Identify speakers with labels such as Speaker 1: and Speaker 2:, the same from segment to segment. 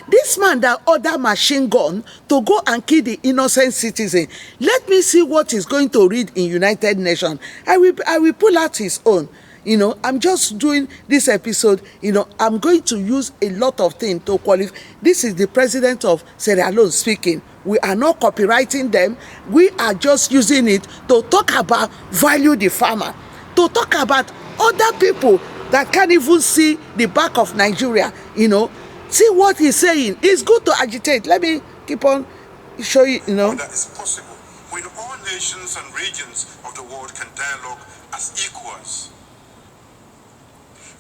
Speaker 1: This man that ordered machine gun to go and kill the innocent citizen. Let me see what he's going to read in United Nations. I will pull out his own. You know, I'm just doing this episode. You know, I'm going to use a lot of things to qualify. This is the president of Sierra Leone speaking. We are not copywriting them. We are just using it to talk about value the farmer, to talk about other people that can't even see the back of Nigeria. You know, see what he's saying. It's good to agitate. Let me keep on showing, you know.
Speaker 2: That is possible when all nations and regions of the world can dialogue as equals.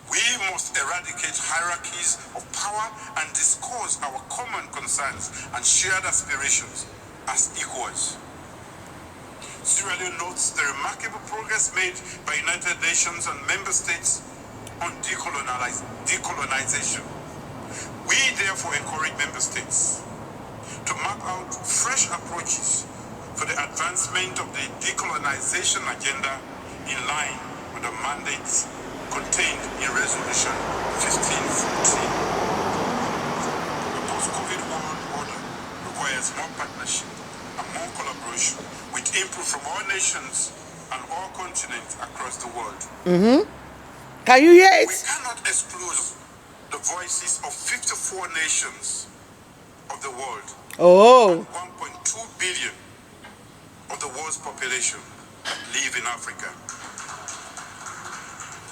Speaker 2: We must eradicate hierarchies of power and discuss our common concerns and shared aspirations as equals. Sierra Leone notes the remarkable progress made by United Nations and member states on decolonization. We therefore encourage member states to map out fresh approaches for the advancement of the decolonization agenda in line with the mandates contained in Resolution 1514. The post-COVID world order requires more partnership and more collaboration with input from all nations and all continents across the world.
Speaker 1: Can you hear it?
Speaker 2: We cannot exclude the voices of 54 nations of the world.
Speaker 1: Oh.
Speaker 2: 1.2 billion of the world's population live in Africa.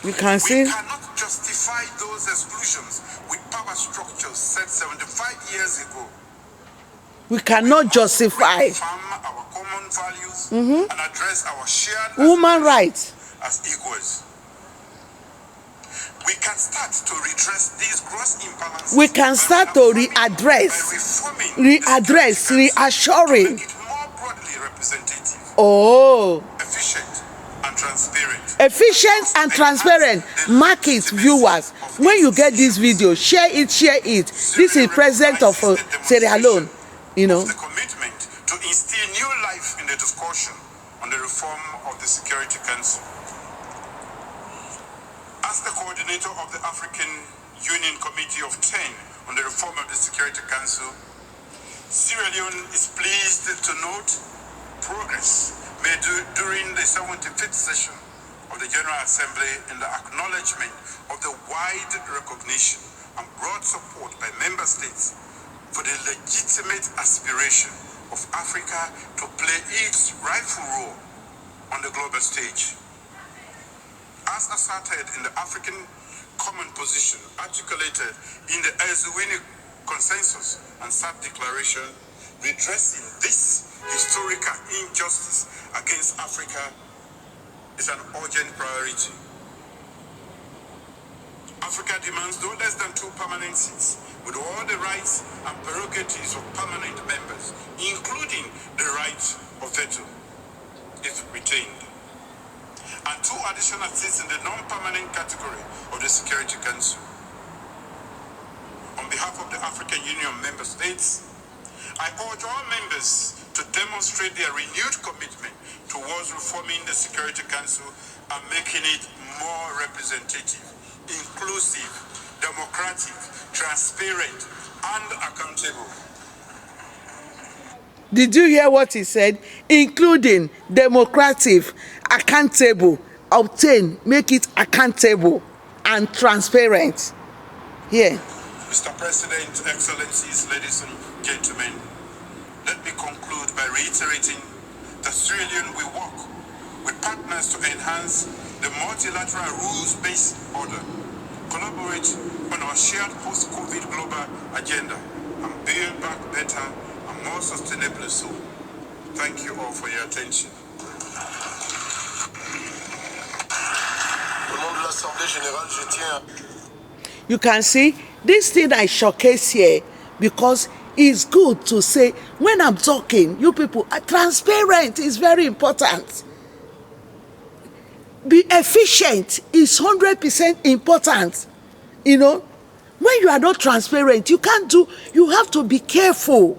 Speaker 1: You can see.
Speaker 2: We cannot justify those exclusions with power structures set 75 years ago.
Speaker 1: We cannot justify
Speaker 2: our common values and address our shared
Speaker 1: human rights
Speaker 2: as equals. We can start to redress these gross imbalances.
Speaker 1: We can start to reassuring.
Speaker 2: Make it more broadly representative.
Speaker 1: Oh.
Speaker 2: Efficient and transparent.
Speaker 1: Efficient and transparent. Mark it, viewers. When you get this video, share it, share it. This is president of Sierra Leone. You know.
Speaker 2: The commitment to instill new life in the discussion on the reform of the Security Council. As the coordinator of the African Union Committee of 10 on the reform of the Security Council, Sierra Leone is pleased to note progress made during the 75th session of the General Assembly in the acknowledgement of the wide recognition and broad support by member states for the legitimate aspiration of Africa to play its rightful role on the global stage. As asserted in the African Common Position articulated in the Eswini Consensus and SAP Declaration, redressing this historical injustice against Africa is an urgent priority. Africa demands no less than 2 permanent seats, with all the rights and prerogatives of permanent members, including the right of veto, if retained, and 2 additional seats in the non-permanent category of the Security Council. On behalf of the African Union member states, I urge all members to demonstrate their renewed commitment towards reforming the Security Council and making it more representative, inclusive, democratic, transparent, and accountable.
Speaker 1: Did you hear what he said? Including, democratic, accountable, obtain, make it accountable and transparent. Here.
Speaker 2: Mr. President, Excellencies, ladies and gentlemen, let me conclude by reiterating that Sierra Leone will work with partners to enhance the multilateral rules-based order, collaborate on our shared post-COVID global agenda, and build back better and more sustainably so. Thank you all for your attention.
Speaker 1: You can see this thing I showcase here because it's good to say when I'm talking, you people are transparent is very important. Be efficient is 100% important. You know, when you are not transparent, you can't do, you have to be careful.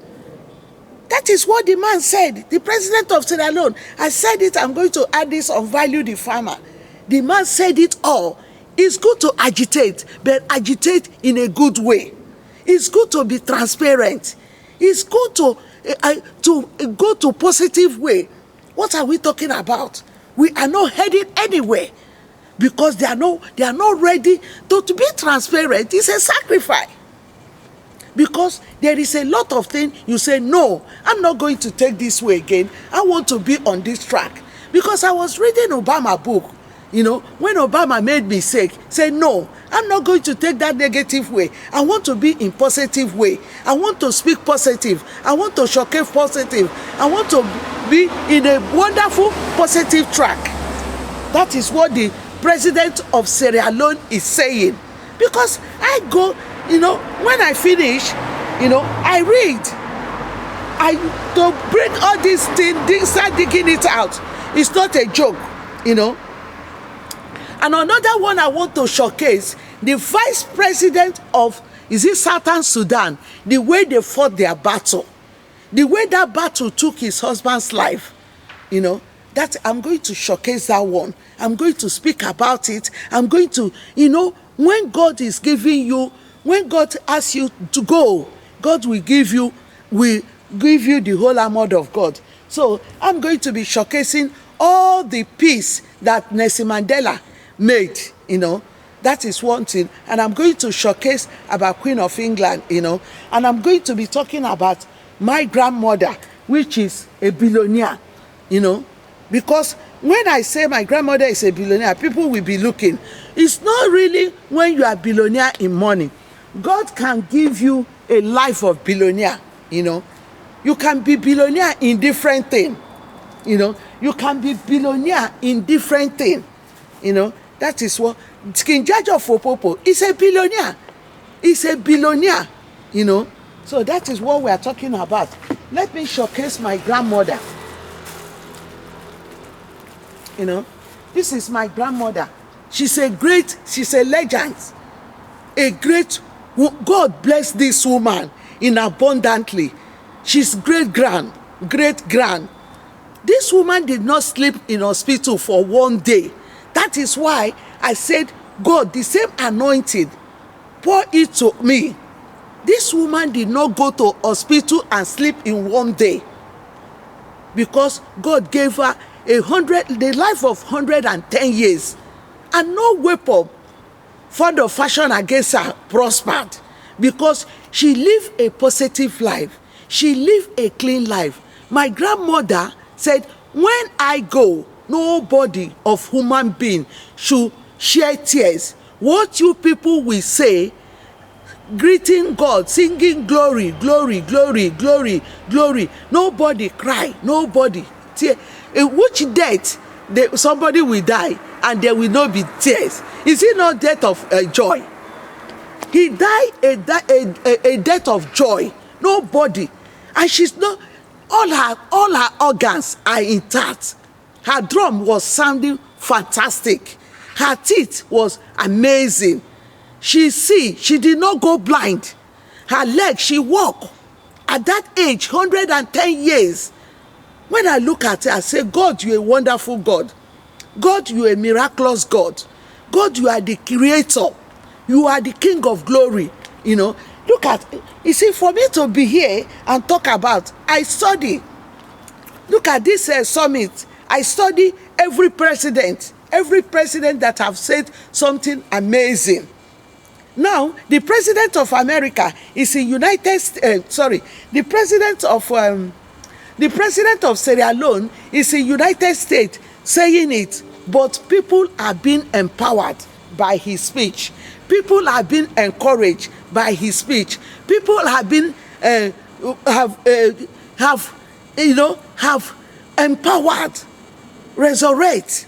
Speaker 1: That is what the man said, the president of Sierra Leone. I said it, I'm going to add this on value the farmer. The man said it all. It's good to agitate, but agitate in a good way. It's good to be transparent. It's good to go to positive way. What are we talking about? We are not heading anywhere because they are not ready to be transparent. It's a sacrifice. Because there is a lot of things you say, no, I'm not going to take this way again. I want to be on this track. Because I was reading Obama book, when Obama made mistake, say, no, I'm not going to take that negative way. I want to be in positive way. I want to speak positive. I want to showcase positive. I want to be in a wonderful positive track. That is what the president of Sierra Leone is saying. Because I go, when I finish, I read. To bring all these things, start digging it out. It's not a joke, And another one I want to showcase, the vice president of, Southern Sudan, the way they fought their battle, the way that battle took his husband's life, that I'm going to showcase that one. I'm going to speak about it. I'm going to, when God is giving you, when God asks you to go, God will give you the whole armor of God. So I'm going to be showcasing all the peace that Nelson Mandela made, That is one thing. And I'm going to showcase about Queen of England, And I'm going to be talking about my grandmother, which is a billionaire, Because when I say my grandmother is a billionaire, people will be looking. It's not really when you are billionaire in money. God can give you a life of billionaire, You can be billionaire in different things, You can be billionaire in different things, That is what King George of Opopo is a billionaire. He's a billionaire, So that is what we are talking about. Let me showcase my grandmother. This is my grandmother. She's a legend. God bless this woman in abundantly. She's great grand. This woman did not sleep in hospital for one day. That is why I said, God, the same anointing, pour it to me. This woman did not go to hospital and sleep in one day. Because God gave her the life of 110 years. And no weapon formed of fashion against her prospered. Because she lived a positive life. She lived a clean life. My grandmother said, when I go, nobody of human being should shed tears. What you people will say, greeting God, singing glory, glory, glory, glory, glory. Nobody cry, nobody tear. In which death somebody will die and there will not be tears? Is it not death of joy? He died a death of joy. Nobody. And she's not, all her organs are intact. Her drum was sounding fantastic. Her teeth was amazing. She did not go blind. Her leg, she walked. At that age, 110 years. When I look at her, I say, God, you're a wonderful God. God, you're a miraculous God. God, you are the creator. You are the King of glory. Look at, for me to be here and talk about, I study. Look at this summit. I study every president that have said something amazing. Now, the president of America is in the president of Sierra Leone is in United States saying it, but people are being empowered by his speech. People are being encouraged by his speech. People have been have empowered, resurrect,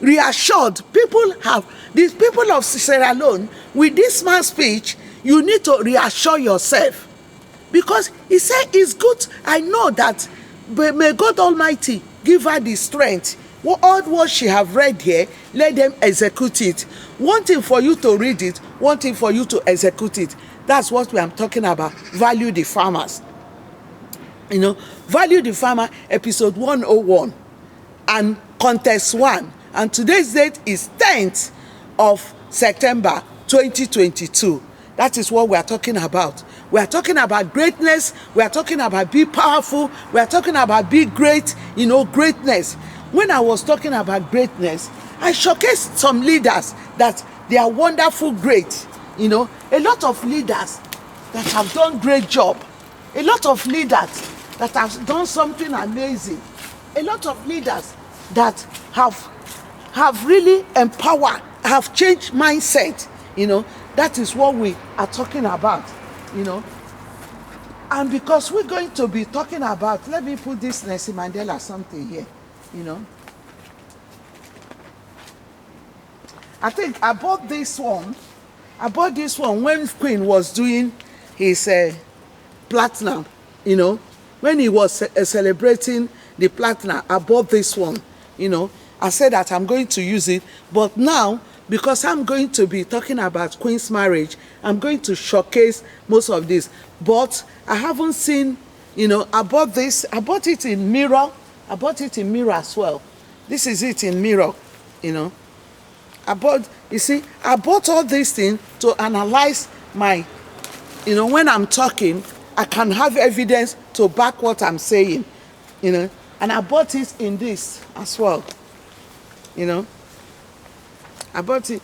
Speaker 1: reassured. These people of Sierra Leone, with this man's speech, you need to reassure yourself. Because he said it's good. I know that, but may God Almighty give her the strength. All what she have read here, let them execute it. One thing for you to read it, one thing for you to execute it. That's what we are talking about. Value the farmers. Value the farmer, episode 101 and contest 1. And today's date is 10th of September 2022. That is what we are talking about. We are talking about greatness. We are talking about be powerful. We are talking about be great, you know, greatness. When I was talking about greatness, I showcased some leaders that they are wonderful, great. You know, a lot of leaders that have done great job. A lot of leaders that have done something amazing. A lot of leaders that have really empowered, have changed mindset, you know. That is what we are talking about, you know. And because we're going to be talking about, let me put this Nelson Mandela something here, you know. I think I bought this one. I bought this one when Queen was doing his platinum, you know. When he was celebrating the platinum, I bought this one, you know. I said that I'm going to use it, but now, because I'm going to be talking about Queen's marriage, I'm going to showcase most of this. But I haven't seen, you know, I bought this. I bought it in mirror. I bought it in mirror as well. This is it in mirror, you know. I bought, you see, I bought all these things to analyze my, you know, when I'm talking, I can have evidence to back what I'm saying, you know. And I bought it in this as well, you know. I bought it.